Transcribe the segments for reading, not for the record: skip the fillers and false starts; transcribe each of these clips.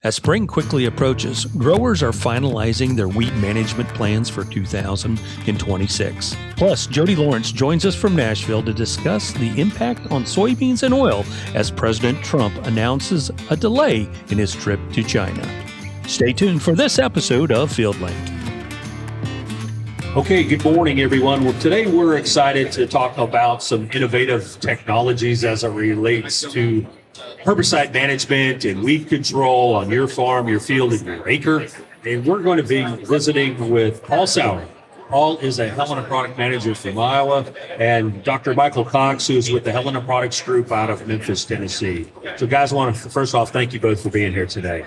As spring quickly approaches, growers are finalizing their weed management plans for 2026. Plus, Jody Lawrence joins us from Nashville to discuss the impact on soybeans and oil as President Trump announces a delay in his trip to China. Stay tuned for this episode of FieldLink. Okay, good morning, everyone. Well, today we're excited to talk about some innovative technologies as it relates to herbicide management and weed control on your farm, your field, and your acre. And we're going to be visiting with Paul Sauer. Paul is a Helena product manager from Iowa, and Dr. Michael Cox, who's with the Helena Products Group out of Memphis, Tennessee. So guys, I want to first off thank you both for being here today.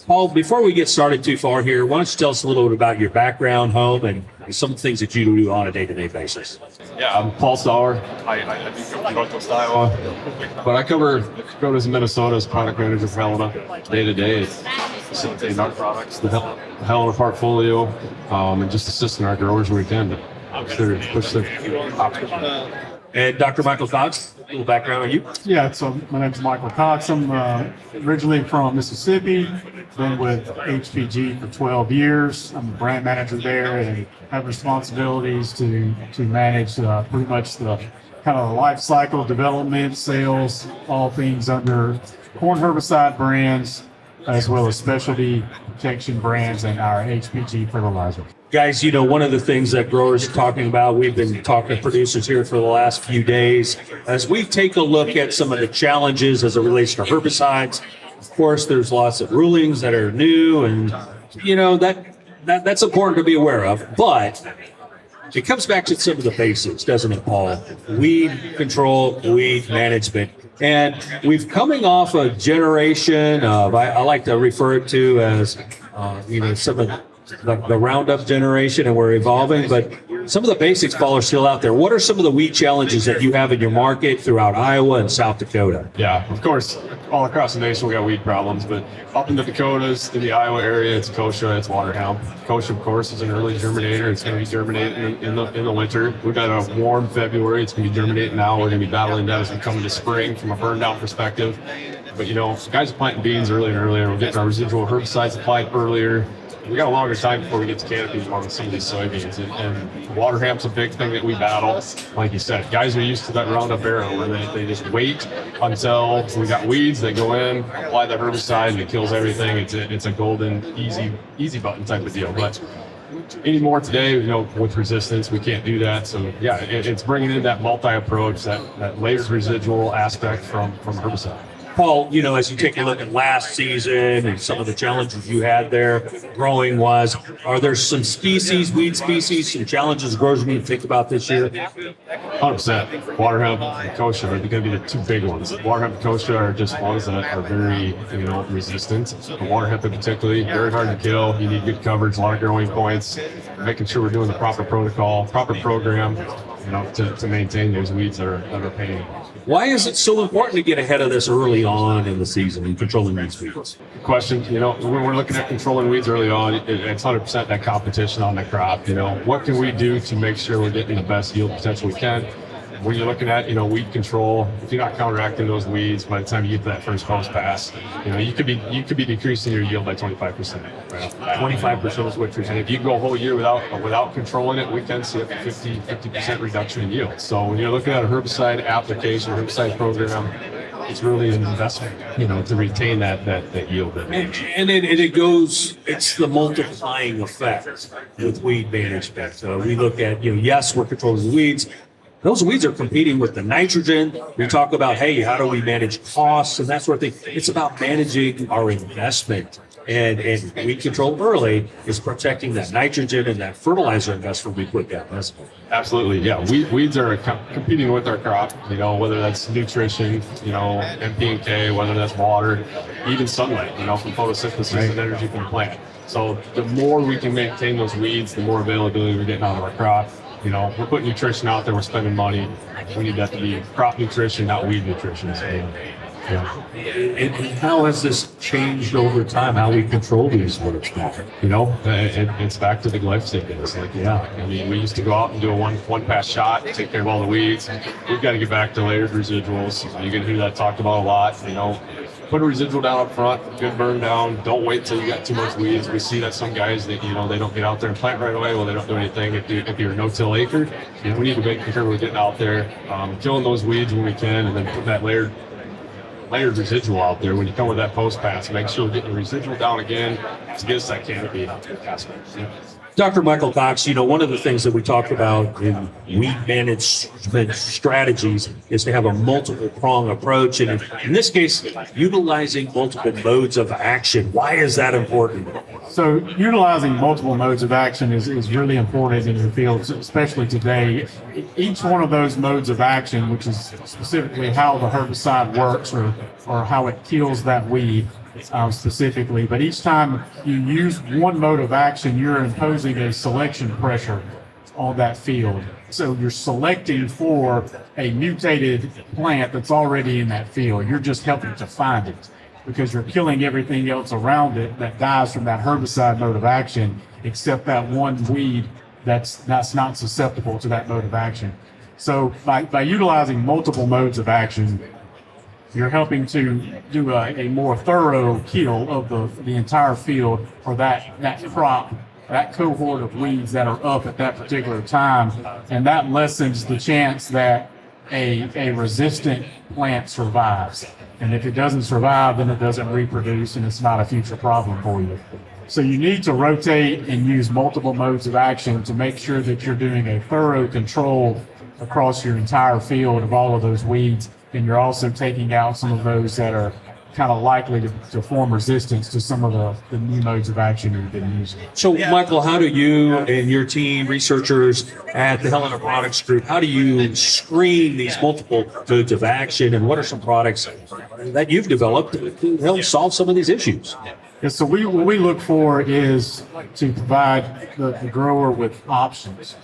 Paul, before we get started too far here, why don't you tell us a little bit about your background, home, and some of the things that you do on a day-to-day basis? Yeah, I'm Paul Sauer. I do come from Northwest Iowa, but I cover Dakotas and Minnesota as product manager for Helena. Day-to-day is facilitating our products, the Helena portfolio, and just assisting our growers where we can to push their options. And Dr. Michael Cox, a little background on you? Yeah, so my name's Michael Cox. I'm originally from Mississippi, been with HPG for 12 years. I'm the brand manager there and have responsibilities to manage pretty much the kind of life cycle development, sales, all things under corn herbicide brands, as well as specialty protection brands and our HPG fertilizer. Guys, you know, one of the things that growers are talking about, we've been talking to producers here for the last few days, as we take a look at some of the challenges as it relates to herbicides. Of course, there's lots of rulings that are new, and, you know, that's important to be aware of. But it comes back to some of the basics, doesn't it, Paul? Weed control, weed management. And we've coming off a generation of, I like to refer it to as, some of the Roundup generation, and we're evolving, but some of the basics, Paul, are still out there. What are some of the weed challenges that you have in your market throughout Iowa and South Dakota? Yeah, of course, all across the nation we got weed problems, but up in the Dakotas, in the Iowa area, it's kochia, it's water hemp. Kochia, of course, is an early germinator. It's going to be germinating in the winter. We've got a warm February. It's going to be germinating now. We're going to be battling that as we come into spring from a burn down perspective. But, guys are planting beans earlier and earlier. We're getting our residual herbicides applied earlier. We got a longer time before we get to canopy on some of these soybeans, and water hemp's a big thing that we battle. Like you said, guys are used to that Roundup era where they just wait until we got weeds, they go in, apply the herbicide, and it kills everything. It's a golden, easy button type of deal. But anymore today, with resistance, we can't do that. So yeah, it's bringing in that multi-approach, that layered residual aspect from herbicide. Paul, as you take a look at last season and some of the challenges you had there growing wise, are there some weed species, some challenges growers need to think about this year? 100%. Water hemp and kochia are going to be the two big ones. Water hemp and kochia are just ones that are very, resistant. The water hemp in particular, very hard to kill. You need good coverage, a lot of growing points, making sure we're doing the proper protocol, proper program, to maintain those weeds that are pain. Why is it so important to get ahead of this early on in the season and controlling these weeds? Good question. When we're looking at controlling weeds early on, it's 100% that competition on the crop. What can we do to make sure we're getting the best yield potential we can? When you're looking at, weed control, if you're not counteracting those weeds by the time you get to that first post pass, you could be decreasing your yield by 25%. Right? 25% is what you're saying. And if you go a whole year without controlling it, we can see up to 50% reduction in yield. So when you're looking at a herbicide application, herbicide program, it's really an investment, to retain that yield. And it's the multiplying effect with weed management. We look at, yes, we're controlling the weeds. Those weeds are competing with the nitrogen. We talk about, hey, how do we manage costs and that sort of thing. It's about managing our investment. And weed control early is protecting that nitrogen and that fertilizer investment we put down. Absolutely, yeah. Weeds are competing with our crop, whether that's nutrition, NP and K, whether that's water, even sunlight, from photosynthesis and energy from the plant. So the more we can maintain those weeds, the more availability we're getting out of our crop. We're putting nutrition out there, we're spending money. We need that to be crop nutrition, not weed nutrition. So. And how has this changed over time, how we control these weeds? It's back to the glyphosate days. I mean, we used to go out and do a one pass shot, take care of all the weeds. We've got to get back to layered residuals. You're going to hear that talked about a lot. Put a residual down up front, good burn down. Don't wait till you got too much weeds. We see that some guys that they don't get out there and plant right away. Well, they don't do anything. If you're a no-till acre, we need to make sure we're getting out there, killing those weeds when we can, and then put that layered residual out there. When you come with that post pass, make sure we're getting the residual down again to get us that canopy aspect. Dr. Michael Cox, one of the things that we talked about in weed management strategies is to have a multiple prong approach. And in this case, utilizing multiple modes of action. Why is that important? So utilizing multiple modes of action is really important in your fields, especially today. Each one of those modes of action, which is specifically how the herbicide works or how it kills that weed, specifically, but each time you use one mode of action, you're imposing a selection pressure on that field. So you're selecting for a mutated plant that's already in that field. You're just helping to find it because you're killing everything else around it that dies from that herbicide mode of action, except that one weed that's not susceptible to that mode of action. So by utilizing multiple modes of action, you're helping to do a more thorough kill of the entire field or that crop, that cohort of weeds that are up at that particular time. And that lessens the chance that a resistant plant survives. And if it doesn't survive, then it doesn't reproduce and it's not a future problem for you. So you need to rotate and use multiple modes of action to make sure that you're doing a thorough control across your entire field of all of those weeds. And you're also taking out some of those that are kind of likely to form resistance to some of the new modes of action you've been using. So, Michael, how do you and your team, researchers at the Helena Products Group, how do you screen these multiple modes of action, and what are some products that you've developed to help solve some of these issues? Yeah, so what we look for is to provide the grower with options.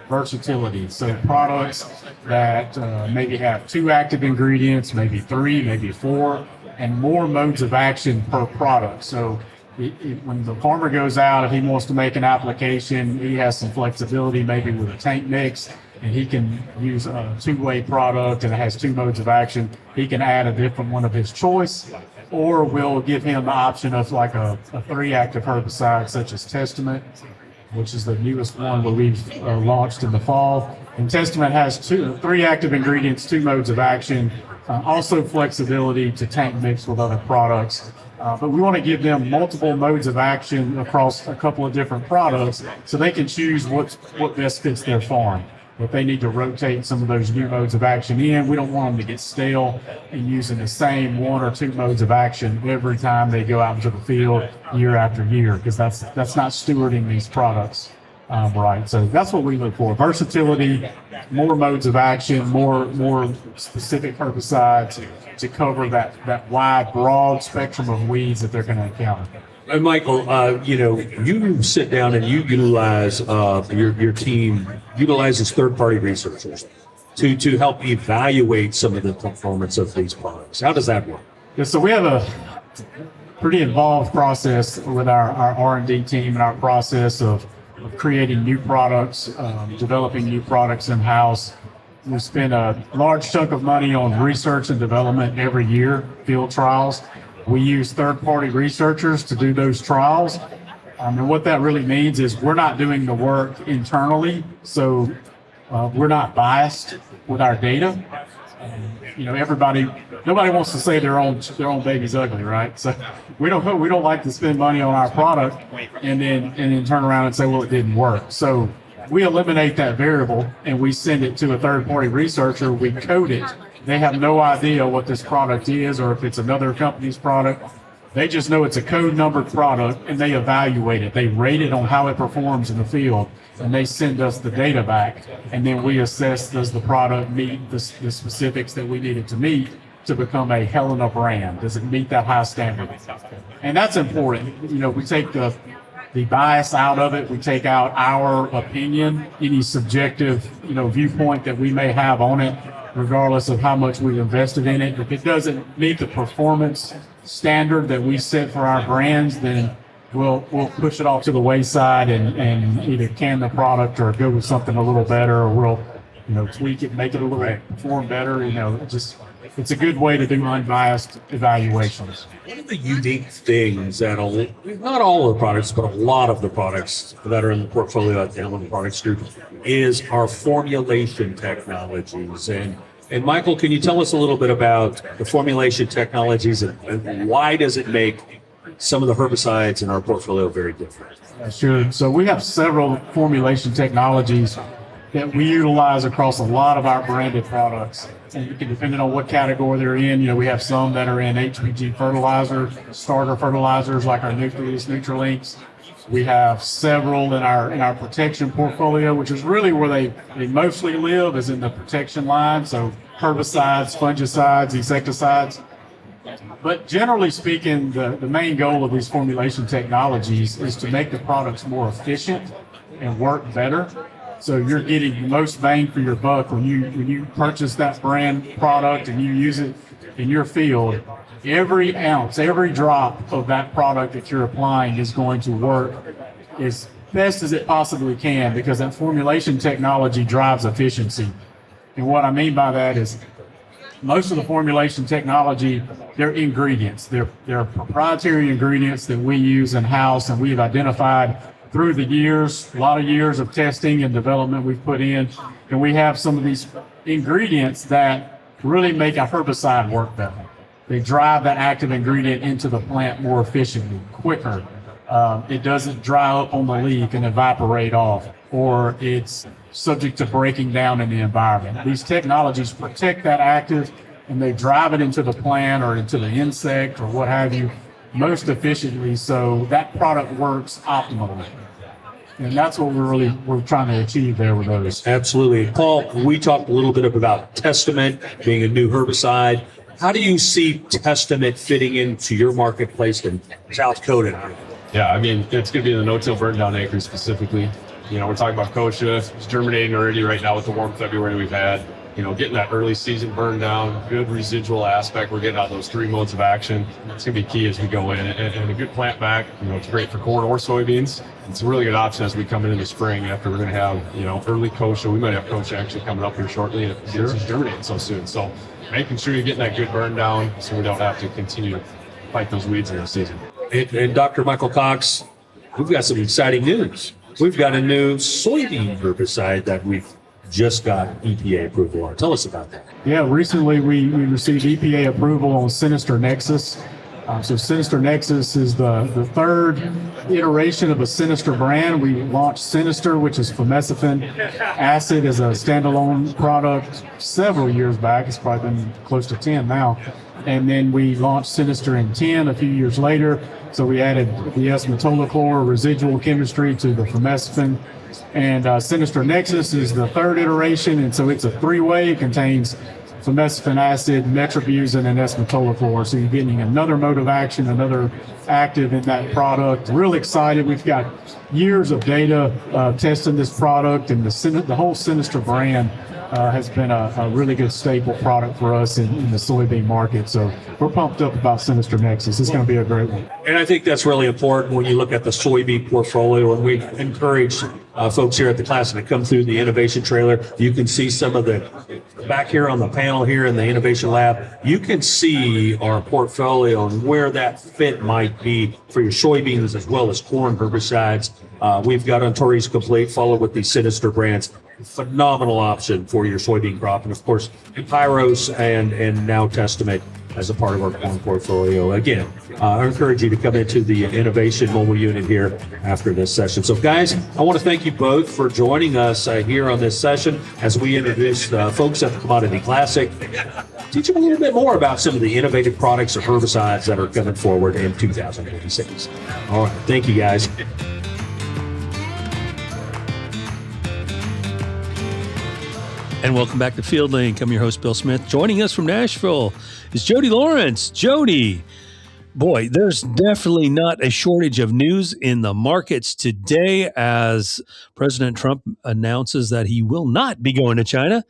Versatility. So products that maybe have 2 active ingredients, maybe 3, maybe 4, and more modes of action per product. So when the farmer goes out, if he wants to make an application, he has some flexibility maybe with a tank mix, and he can use a 2-way product and it has 2 modes of action. He can add a different one of his choice, or we'll give him the option of like a 3 active herbicide such as Testament, which is the newest one where we've launched in the fall. And Testament has 3 active ingredients, 2 modes of action, also flexibility to tank mix with other products. But we want to give them multiple modes of action across a couple of different products so they can choose what best fits their farm. If they need to rotate some of those new modes of action in, we don't want them to get stale and using the same 1 or 2 modes of action every time they go out into the field year after year, because that's not stewarding these products right. So that's what we look for: versatility, more modes of action, more specific herbicides to cover that wide, broad spectrum of weeds that they're going to encounter. And Michael, you sit down and you utilize your team utilizes third-party researchers to help evaluate some of the performance of these products. How does that work? Yeah, so we have a pretty involved process with our R&D team and our process of creating new products, developing new products in-house. We spend a large chunk of money on research and development every year, field trials. We use third-party researchers to do those trials. And what that really means is we're not doing the work internally, so we're not biased with our data. Nobody wants to say their own baby's ugly, right? So we don't like to spend money on our product and then turn around and say, well, it didn't work. So we eliminate that variable and we send it to a third-party researcher. We code it. They have no idea what this product is or if it's another company's product. They just know it's a code numbered product and they evaluate it. They rate it on how it performs in the field and they send us the data back. And then we assess, does the product meet the specifics that we need it to meet to become a Helena brand? Does it meet that high standard? And that's important. We take the bias out of it. We take out our opinion, any subjective, viewpoint that we may have on it. regardless of how much we've invested in it. If it doesn't meet the performance standard that we set for our brands, then we'll push it off to the wayside and either can the product or go with something a little better, or we'll tweak it, make it a little perform better. It's a good way to do unbiased evaluations. One of the unique things that not all of the products, but a lot of the products that are in the portfolio at the Helena Products Group is our formulation technologies. And Michael, can you tell us a little bit about the formulation technologies and why does it make some of the herbicides in our portfolio very different? Sure. So we have several formulation technologies that we utilize across a lot of our branded products. And depending on what category they're in, we have some that are in HPG fertilizer, starter fertilizers like our Nucleus, Nutrilinks. We have several in our protection portfolio, which is really where they mostly live, is in the protection line. So herbicides, fungicides, insecticides. But generally speaking, the main goal of these formulation technologies is to make the products more efficient and work better. So you're getting the most bang for your buck when you purchase that brand product and you use it in your field. Every ounce, every drop of that product that you're applying is going to work as best as it possibly can, because that formulation technology drives efficiency. And what I mean by that is most of the formulation technology, they're ingredients. They're proprietary ingredients that we use in-house, and we've identified through the years, a lot of years of testing and development we've put in. And we have some of these ingredients that really make a herbicide work better. They drive that active ingredient into the plant more efficiently, quicker. It doesn't dry up on the leaf and evaporate off, or it's subject to breaking down in the environment. These technologies protect that active, and they drive it into the plant or into the insect or what have you most efficiently, so that product works optimally. And that's what we're trying to achieve there with those. Absolutely. Paul, we talked a little bit about Testament being a new herbicide. How do you see Testament fitting into your marketplace in South Dakota? Yeah, it's going to be in the no-till burn down acres specifically. We're talking about kochia. It's germinating already right now with the warm February we've had. Getting that early season burn down, good residual aspect. We're getting out those three modes of action. It's going to be key as we go in. And a good plant back, it's great for corn or soybeans. It's a really good option as we come into the spring after we're going to have, early kochia. We might have kochia actually coming up here shortly, and it's germinating so soon. So making sure you're getting that good burn down so we don't have to continue to fight those weeds in the season. And Dr. Michael Cox, we've got some exciting news. We've got a new soybean herbicide that we've just got EPA approval on. Tell us about that. Yeah, recently we received EPA approval on Sinister Nexus. So Sinister Nexus is the third iteration of a Sinister brand. We launched Sinister, which is fumesifin acid, as a standalone product several years back. It's probably been close to 10 now. And then we launched Sinister in 10 a few years later. So we added the S-metolachlor residual chemistry to the fumesifin. And Sinister Nexus is the third iteration, and so it's a three-way. It contains fumesifin acid, metribuzin, and S-metolachlor. So you're getting another mode of action, another active in that product. Really excited. We've got years of data testing this product, and the whole Sinister brand has been a really good staple product for us in the soybean market. So we're pumped up about Sinister Nexus. It's going to be a great one. And I think that's really important when you look at the soybean portfolio, and we encourage folks here at the class to come through the innovation trailer. You can see some of the back here on the panel here in the innovation lab. You can see our portfolio and where that fit might be for your soybeans as well as corn herbicides. We've got Antares Complete, followed with the Sinister brands. Phenomenal option for your soybean crop, and of course Pyros and now Testament as a part of our corn portfolio. Again, I encourage you to come into the innovation mobile unit here after this session. So guys, I want to thank you both for joining us here on this session as we introduce folks at the Commodity Classic. Teach them a little bit more about some of the innovative products or herbicides that are coming forward in 2026. All right, thank you guys. And welcome back to FieldLink. I'm your host, Bill Smith. Joining us from Nashville is Jody Lawrence. Jody, boy, there's definitely not a shortage of news in the markets today as President Trump announces that he will not be going to China.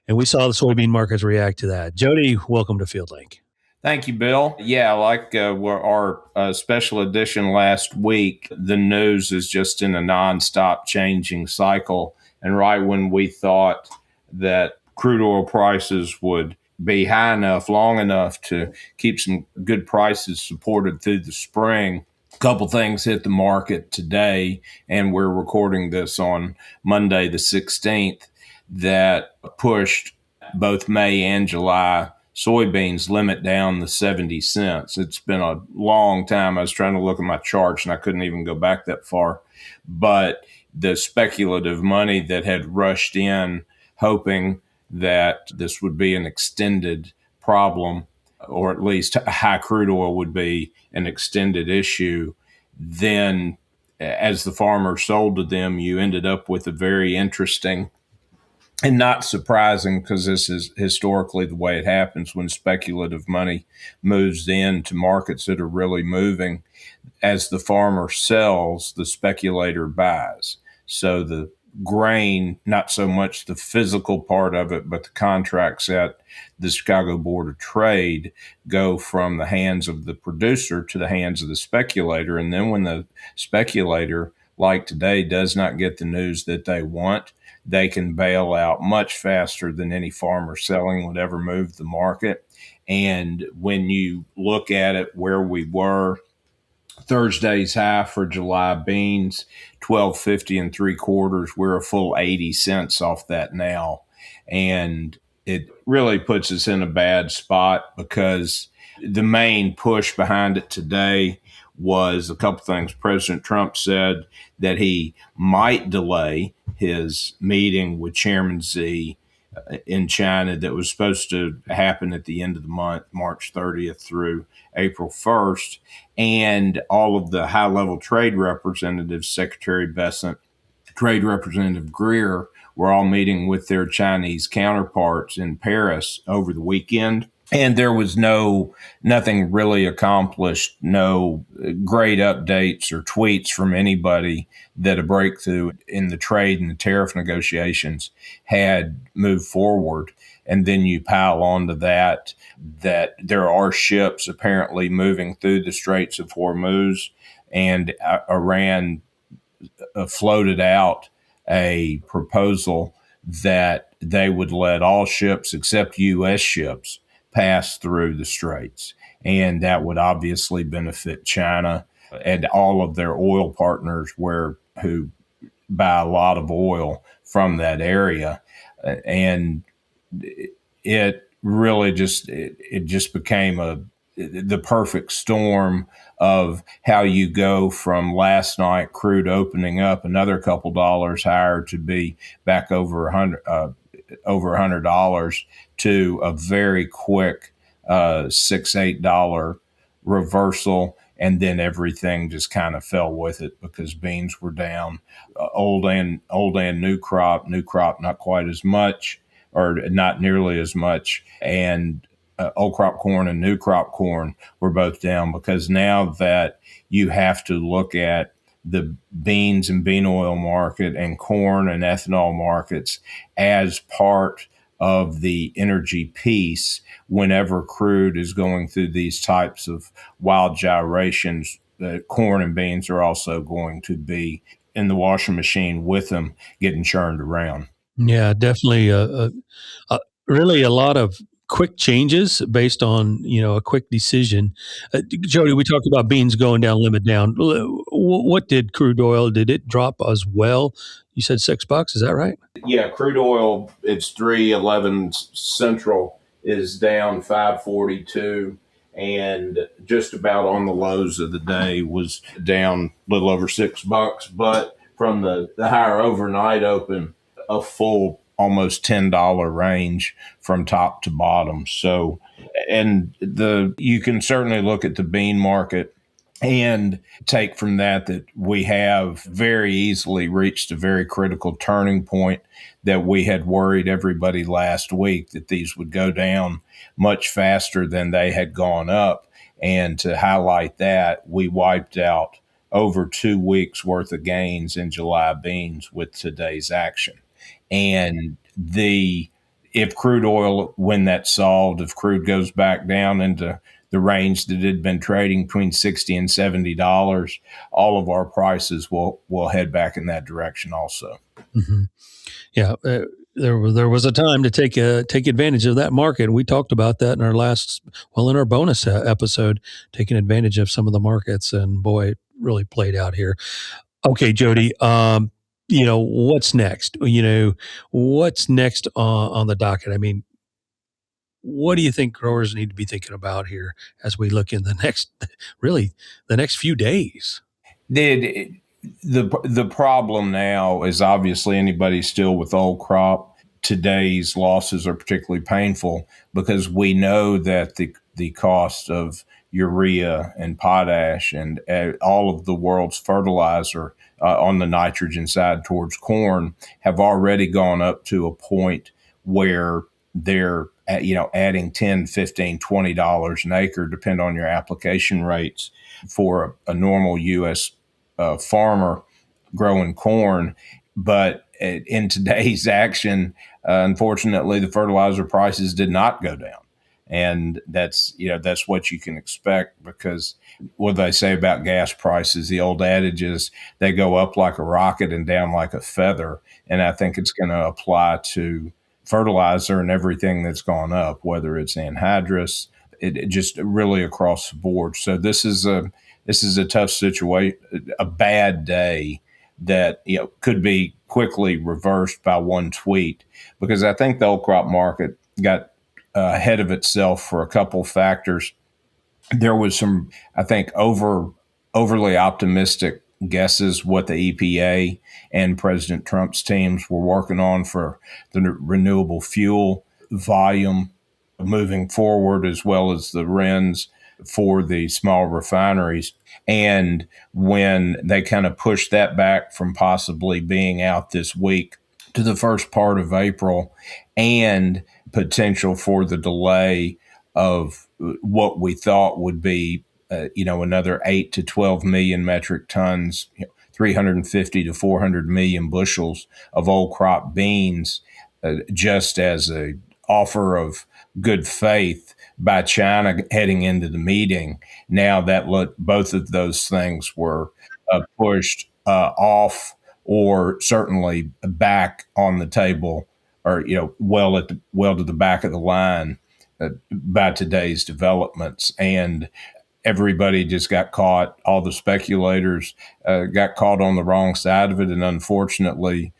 And we saw the soybean markets react to that. Jody, welcome to FieldLink. Thank you, Bill. Yeah, like our special edition last week, the news is just in a nonstop changing cycle. And right when we thought that crude oil prices would be high enough, long enough to keep some good prices supported through the spring, a couple things hit the market today, and we're recording this on Monday the 16th, that pushed both May and July soybeans limit down to 70 cents. It's been a long time. I was trying to look at my charts and I couldn't even go back that far. But the speculative money that had rushed in hoping that this would be an extended problem, or at least high crude oil would be an extended issue, then as the farmers sold to them, you ended up with a very interesting and not surprising, because this is historically the way it happens when speculative money moves into markets that are really moving. As the farmer sells, the speculator buys. So the grain, not so much the physical part of it, but the contracts at the Chicago Board of Trade go from the hands of the producer to the hands of the speculator. And then when the speculator, like today, does not get the news that they want, they can bail out much faster than any farmer selling would ever move the market. And when you look at it, where we were, Thursday's high for July beans, 12.50 and 3/4. We're a full 80 cents off that now. And it really puts us in a bad spot, because the main push behind it today was a couple things. President Trump said that he might delay his meeting with Chairman Xi in China that was supposed to happen at the end of the month, March 30th through April 1st. And all of the high-level trade representatives, Secretary Bessent, Trade Representative Greer, were all meeting with their Chinese counterparts in Paris over the weekend. And there was nothing really accomplished, no great updates or tweets from anybody that a breakthrough in the trade and the tariff negotiations had moved forward. And then you pile onto that there are ships apparently moving through the Straits of Hormuz, and Iran floated out a proposal that they would let all ships except U.S. ships pass through the straits. And that would obviously benefit China and all of their oil partners who buy a lot of oil from that area. And it really just became the perfect storm of how you go from last night crude opening up another couple dollars higher to be back over $100 to a very quick $6-8 reversal, and then everything just kind of fell with it because beans were down. Old and new crop not quite as much, or not nearly as much, and old crop corn and new crop corn were both down, because now that you have to look at the beans and bean oil market and corn and ethanol markets as part of the energy piece, whenever crude is going through these types of wild gyrations, corn and beans are also going to be in the washing machine with them, getting churned around. Yeah, definitely. Really a lot of quick changes based on, a quick decision. Jody, we talked about beans going down, limit down. What did crude oil, did it drop as well? You said $6, is that right? Yeah, crude oil, it's 311 Central is down 542, and just about on the lows of the day was down a little over $6. But from the higher overnight open, a full almost $10 range from top to bottom. So, and you can certainly look at the bean market and take from that we have very easily reached a very critical turning point, that we had worried everybody last week that these would go down much faster than they had gone up. And to highlight that, we wiped out over 2 weeks worth of gains in July beans with today's action. And if crude oil, when that's solved, if crude goes back down into the range that it had been trading between $60 and $70, all of our prices will head back in that direction also. Mm-hmm. Yeah. There was a time to take advantage of that market. We talked about that in our bonus episode, taking advantage of some of the markets, and boy, it really played out here. Okay, Jody, what's next? What's next on the docket? I mean, what do you think growers need to be thinking about here as we look in the next few days? The problem now is obviously anybody still with old crop. Today's losses are particularly painful because we know that the cost of urea and potash and all of the world's fertilizer on the nitrogen side towards corn have already gone up to a point where they're adding $10, $15, $20 an acre, depend on your application rates for a normal U.S. Farmer growing corn. But in today's action, unfortunately, the fertilizer prices did not go down. And that's what you can expect, because what they say about gas prices, the old adage is they go up like a rocket and down like a feather. And I think it's going to apply to fertilizer and everything that's gone up, whether it's anhydrous, it just really across the board. So this is a tough situation, a bad day that could be quickly reversed by one tweet, because I think the old crop market got ahead of itself for a couple factors. There was some, I think, overly optimistic guesses what the EPA and President Trump's teams were working on for the renewable fuel volume moving forward, as well as the RINs for the small refineries. And when they kind of pushed that back from possibly being out this week to the first part of April, and potential for the delay of what we thought would be, another 8 to 12 million metric tons, 350 to 400 million bushels of old crop beans, just as a offer of good faith by China heading into the meeting. Now that both of those things were pushed off, or certainly back on the table, or well to the back of the line by today's developments. And everybody just got caught. All the speculators got caught on the wrong side of it, and unfortunately,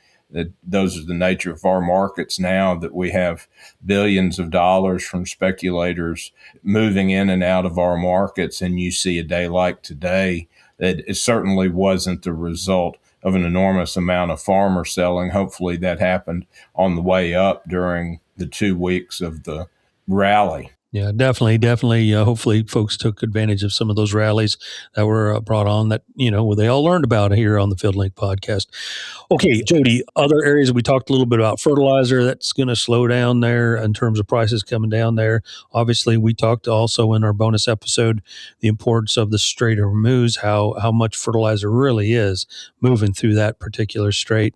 those are the nature of our markets now, that we have billions of dollars from speculators moving in and out of our markets. And you see a day like today that it certainly wasn't the result of an enormous amount of farmer selling. Hopefully that happened on the way up during the 2 weeks of the rally. Yeah, definitely. Hopefully folks took advantage of some of those rallies that were brought on that, they all learned about here on the FieldLink podcast. Okay, Jody, other areas we talked a little bit about fertilizer that's going to slow down there in terms of prices coming down there. Obviously, we talked also in our bonus episode the importance of the Strait of Hormuz, how much fertilizer really is moving through that particular strait.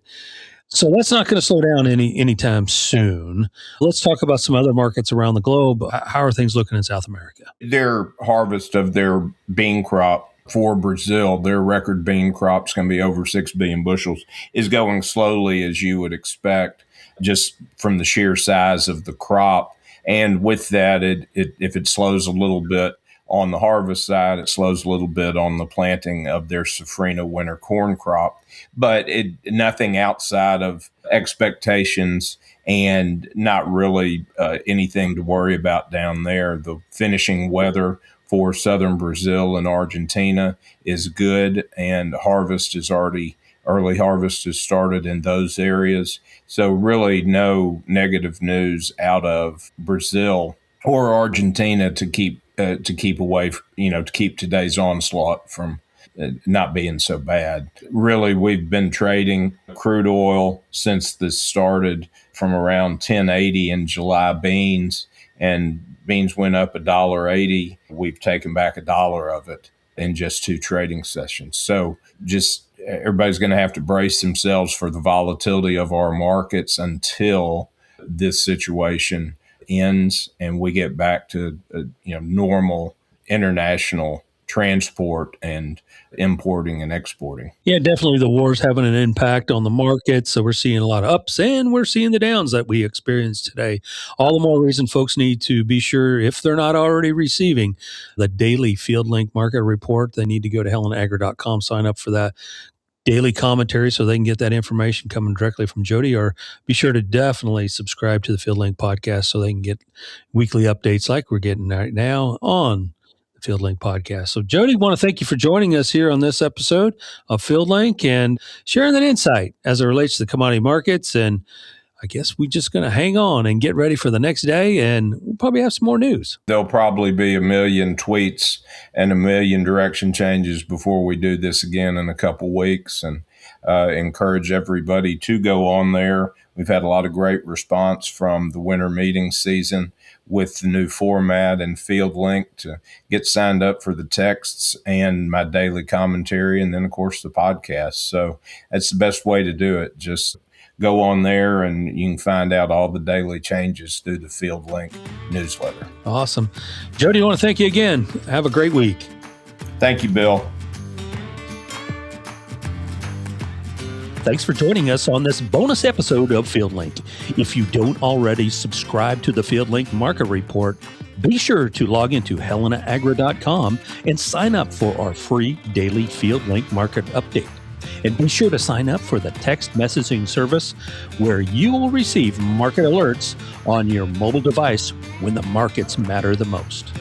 So that's not going to slow down anytime soon. Let's talk about some other markets around the globe. How are things looking in South America? Their harvest of their bean crop for Brazil, their record bean crop is going to be over 6 billion bushels, is going slowly, as you would expect, just from the sheer size of the crop. And with that, if it slows a little bit on the harvest side, it slows a little bit on the planting of their safrinha winter corn crop, but nothing outside of expectations, and not really anything to worry about down there. The finishing weather for southern Brazil and Argentina is good, and early harvest has started in those areas. So really no negative news out of Brazil or Argentina to keep away, to keep today's onslaught from not being so bad. Really, we've been trading crude oil since this started from around 1080 in July beans, and beans went up $1.80. We've taken back $1 of it in just 2 trading sessions. So just everybody's going to have to brace themselves for the volatility of our markets until this situation ends and we get back to normal international transport and importing and exporting. Yeah, definitely the war's having an impact on the market. So we're seeing a lot of ups and we're seeing the downs that we experienced today. All the more reason folks need to be sure, if they're not already receiving the daily FieldLink market report, they need to go to helenagri.com, sign up for that daily commentary so they can get that information coming directly from Jody, or be sure to definitely subscribe to the FieldLink podcast so they can get weekly updates like we're getting right now on FieldLink Podcast. So, Jody, want to thank you for joining us here on this episode of FieldLink and sharing that insight as it relates to the commodity markets. And I guess we're just going to hang on and get ready for the next day, and we'll probably have some more news. There'll probably be a million tweets and a million direction changes before we do this again in a couple weeks, and encourage everybody to go on there. We've had a lot of great response from the winter meeting season with the new format and FieldLink to get signed up for the texts and my daily commentary, and then, of course, the podcast. So that's the best way to do it. Just go on there and you can find out all the daily changes through the FieldLink newsletter. Awesome. Jody, I want to thank you again. Have a great week. Thank you, Bill. Thanks for joining us on this bonus episode of FieldLink. If you don't already subscribe to the FieldLink Market Report, be sure to log into HelenaAgri.com and sign up for our free daily FieldLink Market Update. And be sure to sign up for the text messaging service where you will receive market alerts on your mobile device when the markets matter the most.